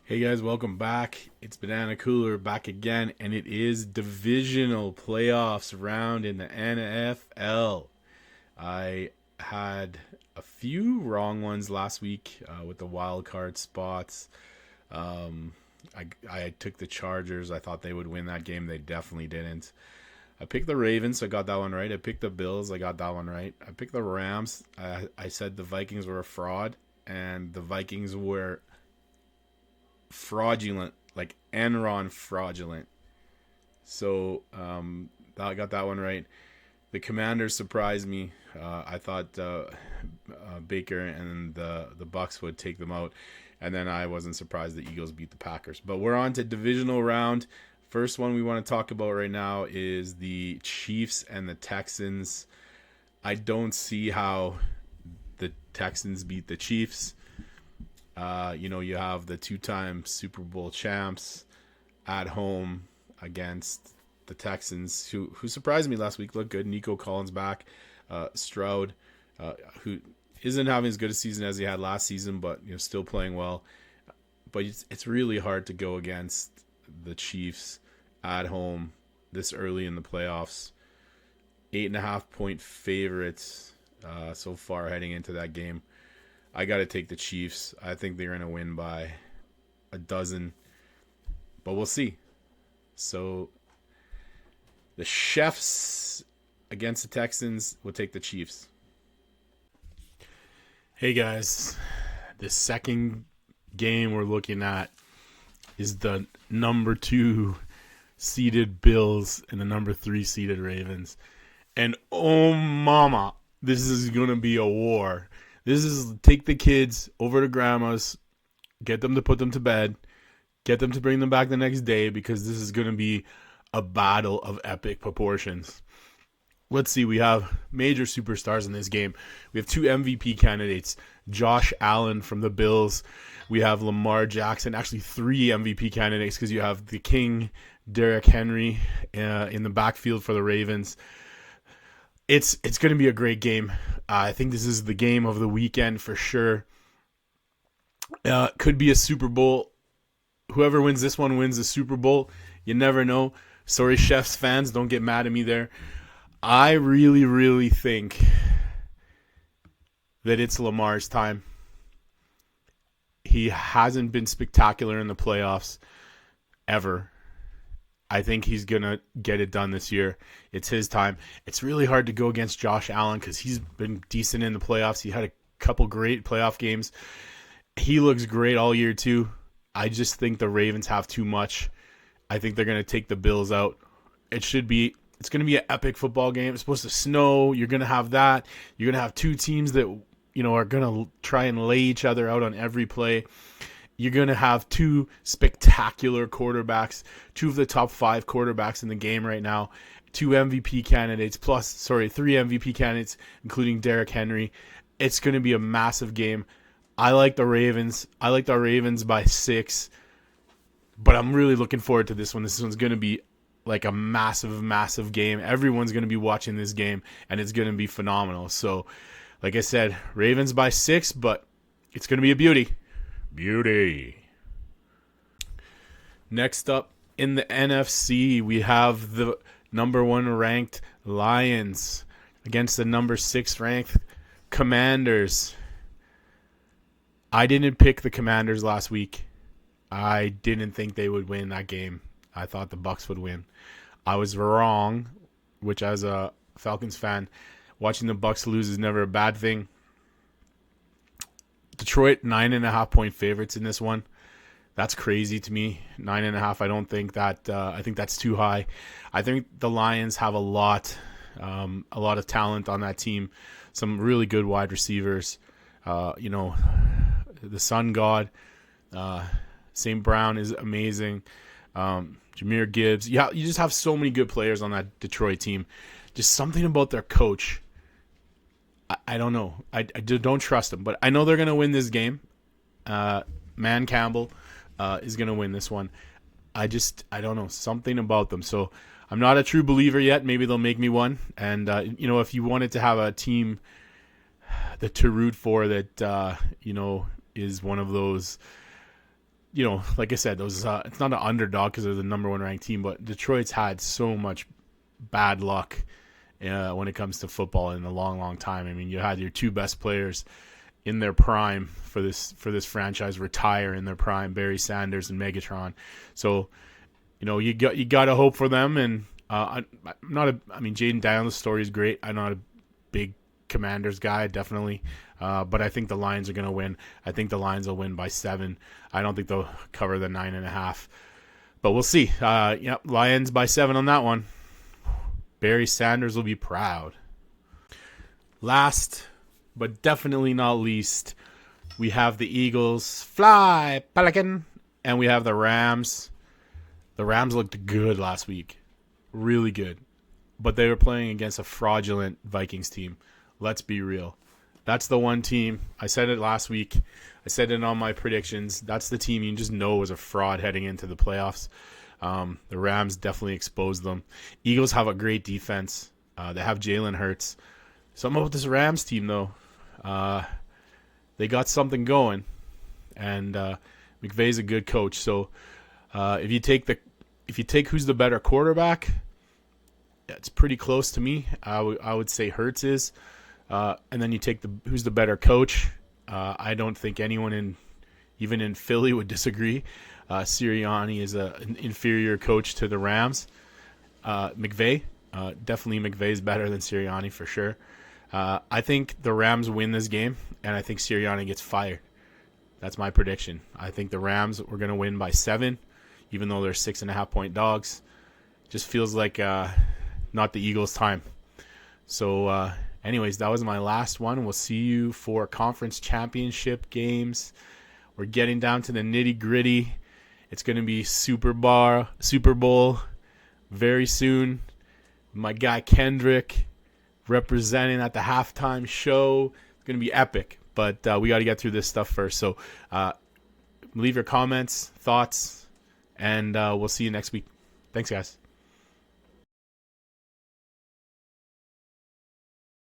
Hey guys, welcome back. It's Banana Cooler back again, and it is divisional playoffs round in the NFL. I had a few wrong ones last week with the wild card spots. Um, I took the Chargers. I thought they would win that game. They definitely didn't. I picked the Ravens, so I got that one right. I picked the Bills. I got that one right. I picked the Rams. I said the Vikings were a fraud, and the Vikings were fraudulent, like Enron fraudulent. So I got that one right. The Commanders surprised me. I thought Baker and the Bucks would take them out, and then I wasn't surprised the Eagles beat the Packers. But we're on to divisional round. First one we want to talk about right now is the Chiefs and the Texans. I don't see how the Texans beat the Chiefs. You have the two-time Super Bowl champs at home against the Texans, who surprised me last week. Looked good. Nico Collins back. Stroud, who isn't having as good a season as he had last season, but still playing well. But it's really hard to go against the Chiefs at home this early in the playoffs. 8.5-point favorites so far heading into that game. I got to take the Chiefs. I think they're going to win by a dozen, but we'll see. So the Chefs against the Texans will take the Chiefs. Hey guys, the second game we're looking at is the number 2 seeded Bills and the number 3 seeded Ravens. And oh mama, this is going to be a war. This is take the kids over to grandma's, get them to put them to bed, get them to bring them back the next day, because this is going to be a battle of epic proportions. Let's see, we have major superstars in this game. We have 2 MVP candidates, Josh Allen from the Bills. We have Lamar Jackson, actually 3 MVP candidates, because you have the King, Derrick Henry in the backfield for the Ravens. It's going to be a great game. I think this is the game of the weekend for sure. Could be a Super Bowl. Whoever wins this one wins the Super Bowl. You never know. Sorry, Chefs fans, don't get mad at me there. I really, really think that it's Lamar's time. He hasn't been spectacular in the playoffs ever. I think he's going to get it done this year. It's his time. It's really hard to go against Josh Allen because he's been decent in the playoffs. He had a couple great playoff games. He looks great all year too. I just think the Ravens have too much. I think they're going to take the Bills out. It's going to be an epic football game. It's supposed to snow. You're going to have that. You're going to have 2 teams that are going to try and lay each other out on every play. You're going to have 2 spectacular quarterbacks, 2 of the top 5 quarterbacks in the game right now, 2 MVP candidates, 3 MVP candidates, including Derrick Henry. It's going to be a massive game. I like the Ravens. I like the Ravens by 6, but I'm really looking forward to this one. This one's going to be like a massive, massive game. Everyone's going to be watching this game, and it's going to be phenomenal. So, like I said, Ravens by 6, but it's going to be a beauty. Beauty. Next up in the NFC, we have the number 1 ranked Lions against the number 6 ranked Commanders. I didn't pick the Commanders last week. I didn't think they would win that game. I thought the Bucs would win. I was wrong, which as a Falcons fan, watching the Bucs lose is never a bad thing. Detroit 9.5-point favorites in this one. That's crazy to me. 9.5. I don't think that. I think that's too high. I think the Lions have a lot of talent on that team. Some really good wide receivers. The Sun God, St. Brown is amazing. Jahmyr Gibbs. Yeah, you just have so many good players on that Detroit team. Just something about their coach. I don't know. I don't trust them, but I know they're going to win this game. Man Campbell is going to win this one. I don't know. Something about them. So I'm not a true believer yet. Maybe they'll make me one. And, if you wanted to have a team to root for that, is one of those like I said, those it's not an underdog because they're the number one ranked team, but Detroit's had so much bad luck when it comes to football in a long, long time. I mean, you had your two best players in their prime for this franchise retire in their prime, Barry Sanders and Megatron. So, you got to hope for them. And Jaden Daniels' story is great. I'm not a big Commanders guy, definitely. But I think the Lions are going to win. I think the Lions will win by 7. I don't think they'll cover the 9.5. But we'll see. Lions by 7 on that one. Barry Sanders will be proud. Last, but definitely not least, we have the Eagles. Fly, Pelican. And we have the Rams. The Rams looked good last week. Really good. But they were playing against a fraudulent Vikings team. Let's be real. That's the one team. I said it last week. I said it on my predictions. That's the team you just know is a fraud heading into the playoffs. The Rams definitely exposed them. Eagles have a great defense. They have Jalen Hurts. Something about this Rams team, though. They got something going. And McVay's a good coach. So if you take who's the better quarterback, it's pretty close to me. I would say Hurts is. And then you take who's the better coach. I don't think anyone even in Philly would disagree. Sirianni is an inferior coach to the Rams. McVay, definitely McVay is better than Sirianni for sure. I think the Rams win this game, and I think Sirianni gets fired. That's my prediction. I think the Rams were going to win by 7, even though they're 6.5-point dogs. Just feels like not the Eagles' time. So, anyways, that was my last one. We'll see you for conference championship games. We're getting down to the nitty-gritty. It's going to be Super Bowl very soon. My guy Kendrick representing at the halftime show. It's going to be epic, but we got to get through this stuff first. So leave your comments, thoughts, and we'll see you next week. Thanks, guys.